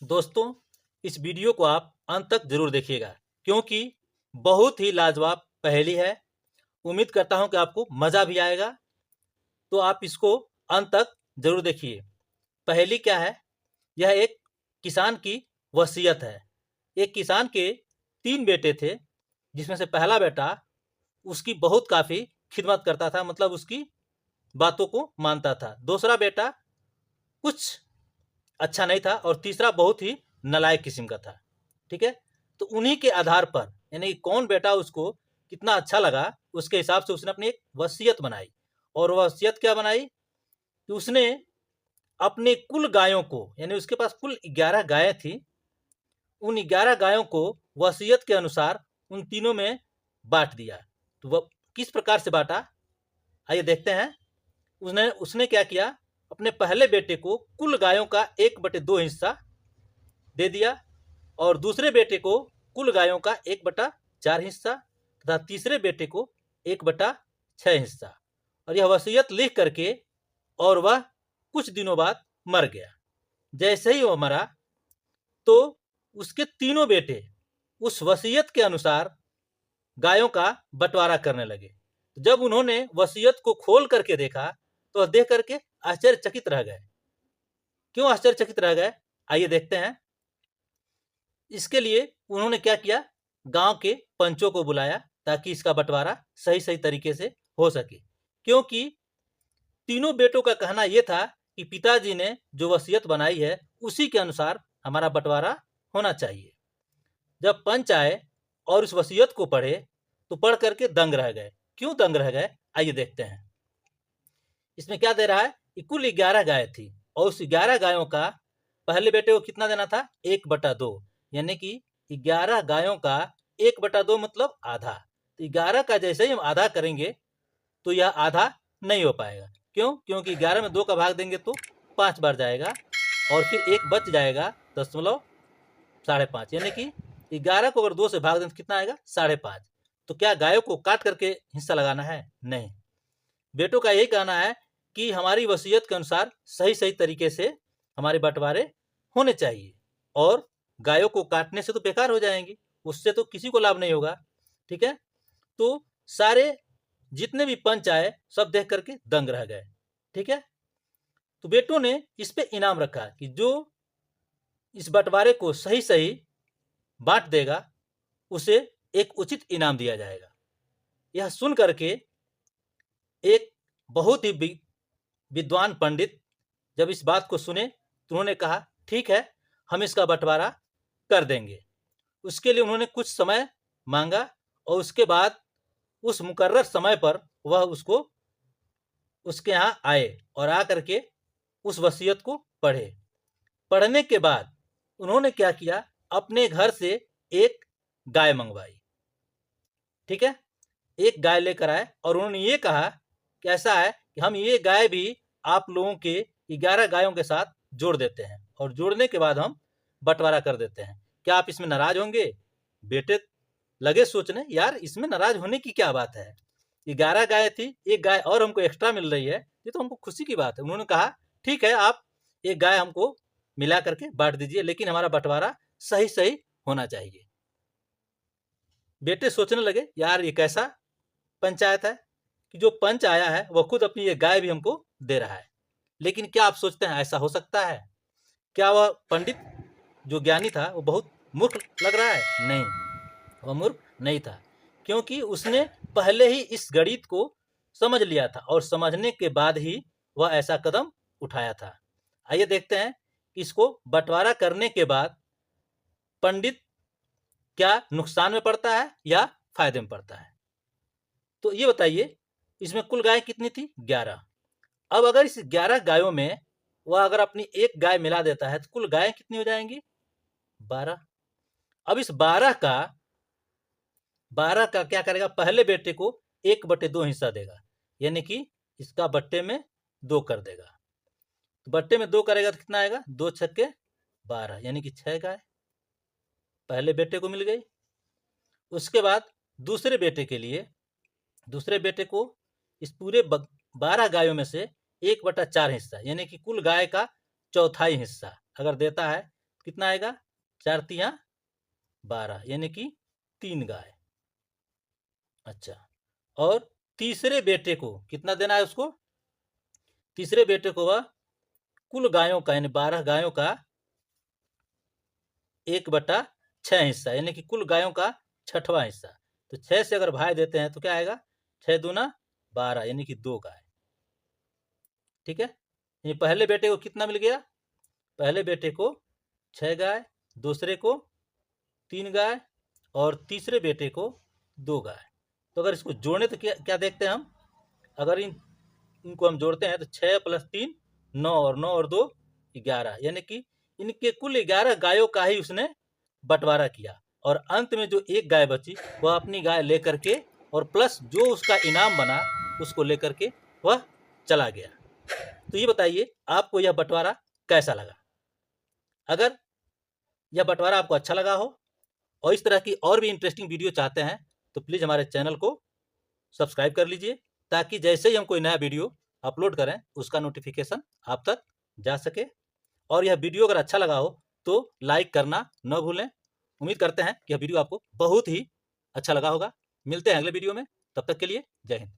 दोस्तों, इस वीडियो को आप अंत तक जरूर देखिएगा क्योंकि बहुत ही लाजवाब पहेली है। उम्मीद करता हूं कि आपको मजा भी आएगा, तो आप इसको अंत तक जरूर देखिए। पहेली क्या है? यह एक किसान की वसीयत है। एक किसान के 3 बेटे थे, जिसमें से पहला बेटा उसकी बहुत काफी खिदमत करता था, मतलब उसकी बातों को मानता था। दूसरा बेटा कुछ अच्छा नहीं था और तीसरा बहुत ही नालायक किस्म का था। ठीक है, तो उन्हीं के आधार पर, यानी कौन बेटा उसको कितना अच्छा लगा, उसके हिसाब से उसने अपनी एक वसीयत बनाई। और वसीयत क्या बनाई कि उसने अपने कुल गायों को, यानी उसके पास कुल 11 गायें थी, उन 11 गायों को वसीयत के अनुसार उन तीनों में बांट दिया। तो वह किस प्रकार से बांटा, आइए देखते हैं। उसने उसने क्या किया, अपने पहले बेटे को कुल गायों का 1/2 हिस्सा दे दिया और दूसरे बेटे को कुल गायों का 1/4 हिस्सा तथा तीसरे बेटे को 1/6 हिस्सा। और यह वसीयत लिख करके और वह कुछ दिनों बाद मर गया। जैसे ही वह मरा तो उसके तीनों बेटे उस वसीयत के अनुसार गायों का बंटवारा करने लगे। जब उन्होंने वसीयत को खोल करके देखा तो देख करके आश्चर्यचकित रह गए। क्यों आश्चर्यचकित रह गए, आइए देखते हैं। इसके लिए उन्होंने क्या किया, गांव के पंचों को बुलाया ताकि इसका बंटवारा सही सही तरीके से हो सके। क्योंकि तीनों बेटों का कहना यह था कि पिताजी ने जो वसीयत बनाई है उसी के अनुसार हमारा बंटवारा होना चाहिए। जब पंच आए और उस वसीयत को पढ़े तो पढ़ करके दंग रह गए। क्यों दंग रह गए, आइए देखते हैं। इसमें क्या दे रहा है कि कुल 11 गाय थी और उस 11 गायों का पहले बेटे को कितना देना था, 1/2, यानी कि 11 गायों का 1/2 मतलब आधा। तो 11 का जैसे ही हम आधा करेंगे तो यह आधा नहीं हो पाएगा। क्यों? क्योंकि 11 में 2 का भाग देंगे तो 5 बार जाएगा और फिर एक बच जाएगा 0.5, यानी कि 11 को अगर 2 से भाग दें तो कितना आएगा, 5.5। तो क्या गायों को काट करके हिस्सा लगाना है? नहीं। बेटों का यही कहना है कि हमारी वसीयत के अनुसार सही सही तरीके से हमारे बंटवारे होने चाहिए और गायों को काटने से तो बेकार हो जाएंगी, उससे तो किसी को लाभ नहीं होगा। ठीक है, तो सारे जितने भी पंच आए सब देख करके दंग रह गए। ठीक है, तो बेटों ने इस पे इनाम रखा कि जो इस बंटवारे को सही सही बांट देगा उसे एक उचित इनाम दिया जाएगा। यह सुन करके एक बहुत ही विद्वान पंडित जब इस बात को सुने तो उन्होंने कहा ठीक है, हम इसका बंटवारा कर देंगे। उसके लिए उन्होंने कुछ समय मांगा और उसके बाद उस मुकर्रर समय पर वह उसके यहाँ आए और आकर के उस वसीयत को पढ़े। पढ़ने के बाद उन्होंने क्या किया, अपने घर से एक गाय मंगवाई। ठीक है, एक गाय लेकर आए और उन्होंने ये कहा कि ऐसा है कि हम ये गाय भी आप लोगों के 11 गायों के साथ जोड़ देते हैं और जोड़ने के बाद हम बंटवारा कर देते हैं। क्या आप इसमें नाराज होंगे? बेटे लगे सोचने, यार इसमें नाराज होने की क्या बात है, 11 गाय थी, एक गाय और हमको एक्स्ट्रा मिल रही है, ये तो हमको खुशी की बात है। उन्होंने कहा ठीक है, आप एक गाय हमको मिला करके बांट दीजिए, लेकिन हमारा बंटवारा सही सही होना चाहिए। बेटे सोचने लगे, यार ये कैसा पंचायत है कि जो पंच आया है वह खुद अपनी ये गाय भी हमको दे रहा है। लेकिन क्या आप सोचते हैं ऐसा हो सकता है? क्या वह पंडित जो ज्ञानी था वो बहुत मूर्ख लग रहा है? नहीं, वह मूर्ख नहीं था, क्योंकि उसने पहले ही इस गणित को समझ लिया था और समझने के बाद ही वह ऐसा कदम उठाया था। आइए देखते हैं कि इसको बंटवारा करने के बाद पंडित क्या नुकसान में पड़ता है या फायदे में पड़ता है। तो ये बताइए, इसमें कुल गाय कितनी थी? 11। अब अगर इस 11 गायों में वह अगर अपनी एक गाय मिला देता है तो कुल गायें कितनी हो जाएंगी? 12। अब इस 12 का क्या करेगा, पहले बेटे को 1/2 हिस्सा देगा, यानी कि इसका बट्टे में 2 कर देगा। तो बट्टे में 2 करेगा तो कितना आएगा, 2 छक्के 12, यानी कि 6 गाय पहले बेटे को मिल गई। उसके बाद दूसरे बेटे के लिए, दूसरे बेटे को इस पूरे 12 गायों में से 1/4 हिस्सा, यानी कि कुल गाय का चौथाई हिस्सा अगर देता है कितना आएगा, 4 तिया 12, यानी कि 3 गाय। अच्छा, और तीसरे बेटे को कितना देना है उसको, तीसरे बेटे को वह कुल गायों का यानी 12 गायों का 1/6 हिस्सा, यानी कि कुल गायों का 6वां हिस्सा। तो 6 से अगर भाई देते हैं तो क्या आएगा, 6 दूना 12, यानी कि 2 गाय। ठीक है, ये पहले बेटे को कितना मिल गया, पहले बेटे को 6 गाय, दूसरे को 3 गाय और तीसरे बेटे को 2 गाय। तो अगर इसको जोड़ने तो क्या देखते हैं हम, अगर इनको हम जोड़ते हैं तो 6 + 3 9 और 9 और 2 11, यानी कि इनके कुल 11 गायों का ही उसने बंटवारा किया। और अंत में जो एक गाय बची वह अपनी गाय लेकर के और प्लस जो उसका इनाम बना उसको लेकर के वह चला गया। तो ये बताइए आपको यह बंटवारा कैसा लगा। अगर यह बंटवारा आपको अच्छा लगा हो और इस तरह की और भी इंटरेस्टिंग वीडियो चाहते हैं तो प्लीज़ हमारे चैनल को सब्सक्राइब कर लीजिए, ताकि जैसे ही हम कोई नया वीडियो अपलोड करें उसका नोटिफिकेशन आप तक जा सके। और यह वीडियो अगर अच्छा लगा हो तो लाइक करना न भूलें। उम्मीद करते हैं कि यह वीडियो आपको बहुत ही अच्छा लगा होगा। मिलते हैं अगले वीडियो में, तब तक के लिए जय हिंद।